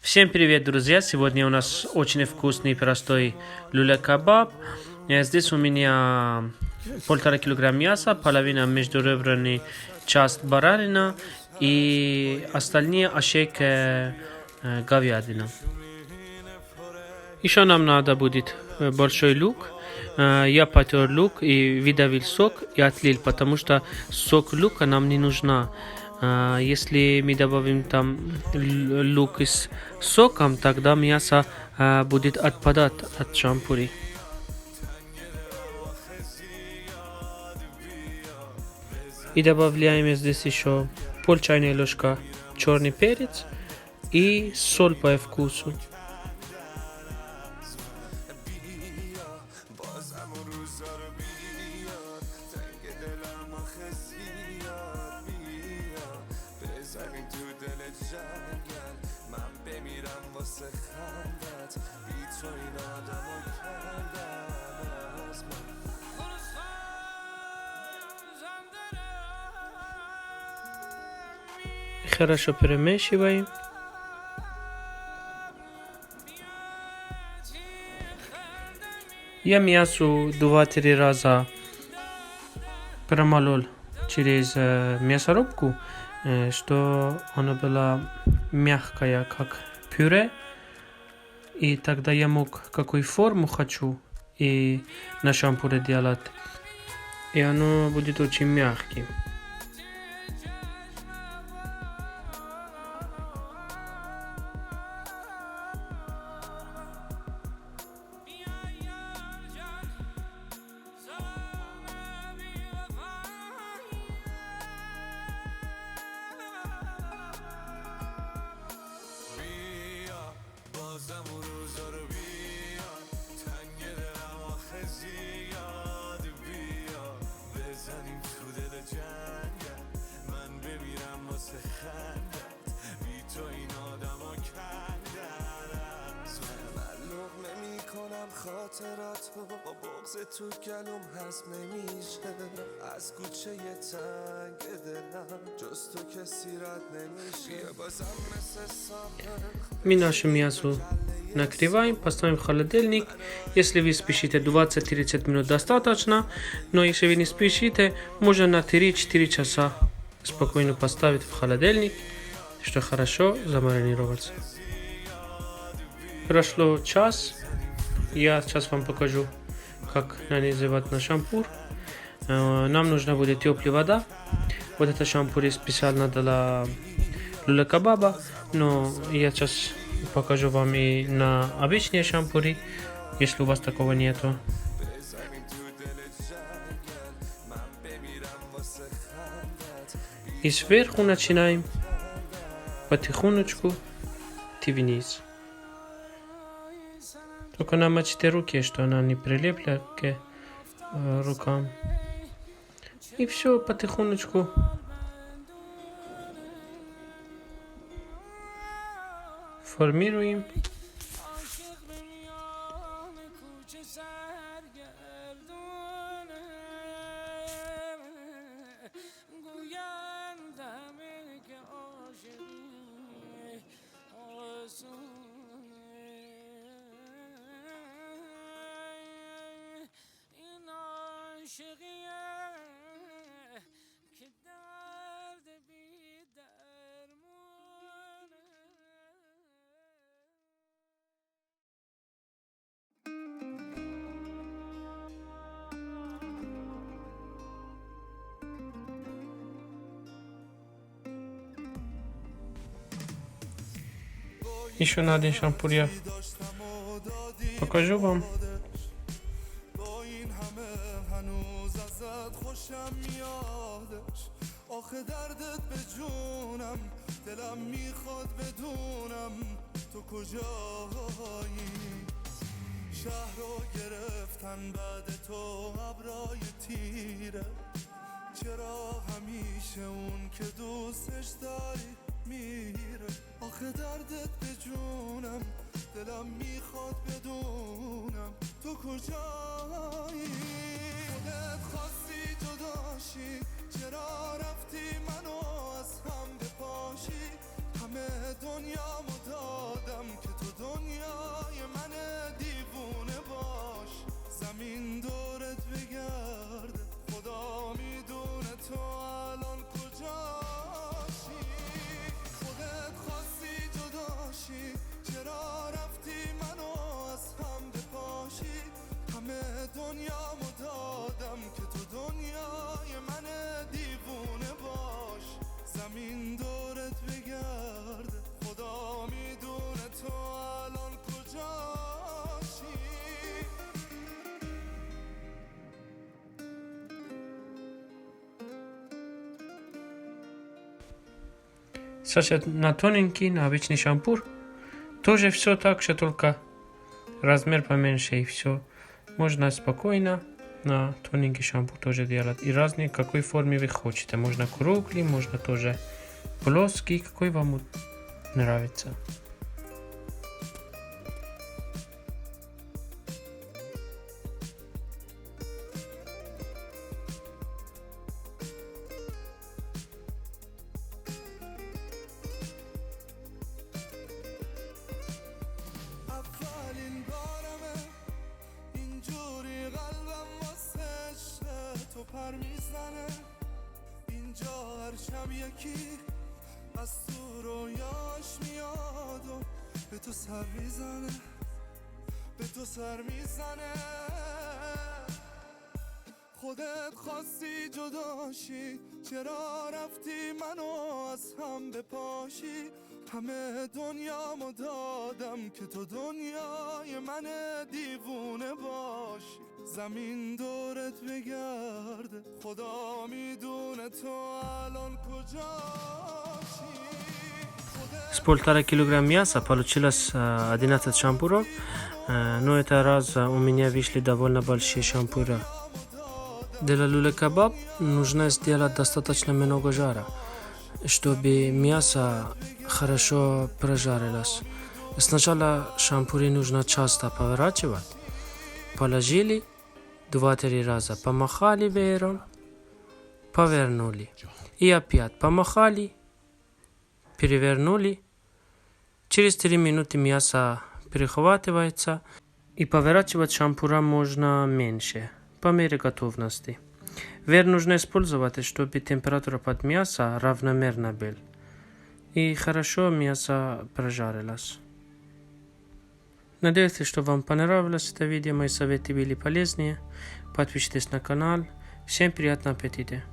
Всем привет, друзья! Сегодня у нас очень вкусный простой люля-кебаб. Здесь у меня 1,5 килограмма мяса, половина между ребрами, часть баранина и остальные ошейки говядина. Еще нам надо будет большой лук. Я потер лук и выдавил сок и отлил, потому что сок лука нам не нужна. Если мы добавим там лук с соком, тогда мясо будет отпадать от шампури. И добавляем здесь еще пол чайной ложки черный перец и соль по вкусу. Хорошо перемешиваем. Я мясо 2-3 раза промолол через мясорубку, что оно было мягкое, как пюре. И тогда я мог какую форму хочу и на шампуре делать. И оно будет очень мягким. خاطرات با بغض تو گلوم هست نمیشه از کوچه تنگ دلم جز تو کسی رد نمیشه بازم مثل سابق. Мы наше мясо накрываем, поставим в холодильник. Если вы спешите, 20-30 минут достаточно. Но если вы не спешите, можно на 3-4 часа спокойно поставить в холодильник, что хорошо замаринироваться. Прошло час. Я сейчас вам покажу, как нанизывать на шампур. Нам нужна будет теплая вода. Вот это шампур специально для люля-кебаба. Но я сейчас покажу вам и на обычные шампури, если у вас такого нету. И сверху начинаем потихонечку идти вниз. Только намочите руки, что она не прилепла к рукам. И все потихонечку. Формируем. Еще на один шампур я покажу вам. آخه دردت به جونم دلم میخواد بدونم تو کجایی شهر رو گرفتن بعد تو ابرای تیره چرا همیشه اون که دوستش داری میره آخه دردت به جونم دلم میخواد بدونم تو کجایی خودت خواستی جداشی چرا رفتی منو از هم بپاشی همه دنیامو دادم Сейчас на тоненький, на обычный шампур. Тоже все так же, только размер поменьше и все. Можно спокойно на тоненький шампур тоже делать. И разные, какой форме вы хотите. Можно круглый, можно тоже плоский, какой вам нравится. اولین بارمه اینجوری قلبم واسه عشق تو پر میزنه اینجا هر شب یکی از تو رویاش میاد و به تو سر میزنه به تو سر میزنه خودت خواستی جداشی چرا رفتی منو از هم بپاشی همه دنیامو دادم که تو دنیای من دیوونه باشی زمین دورت بگرده خدا میدونه تو الان کجاشی С 1,5 килограмм мяса получилось 11 шампуров. Но это раз у меня вышли довольно большие шампура. Для люля-кебаб нужно сделать достаточно много жара, чтобы мясо хорошо прожарилось. Сначала шампуры нужно часто поворачивать. Положили 2-3 раза, помахали веером, повернули. И опять помахали, перевернули. Через 3 минуты мясо перехватывается. И поворачивать шампура можно меньше, по мере готовности. Веер нужно использовать, чтобы температура под мясо равномерно была. И хорошо мясо прожарилось. Надеюсь, что вам понравилось это видео. Мои советы были полезные. Подпишитесь на канал. Всем приятного аппетита.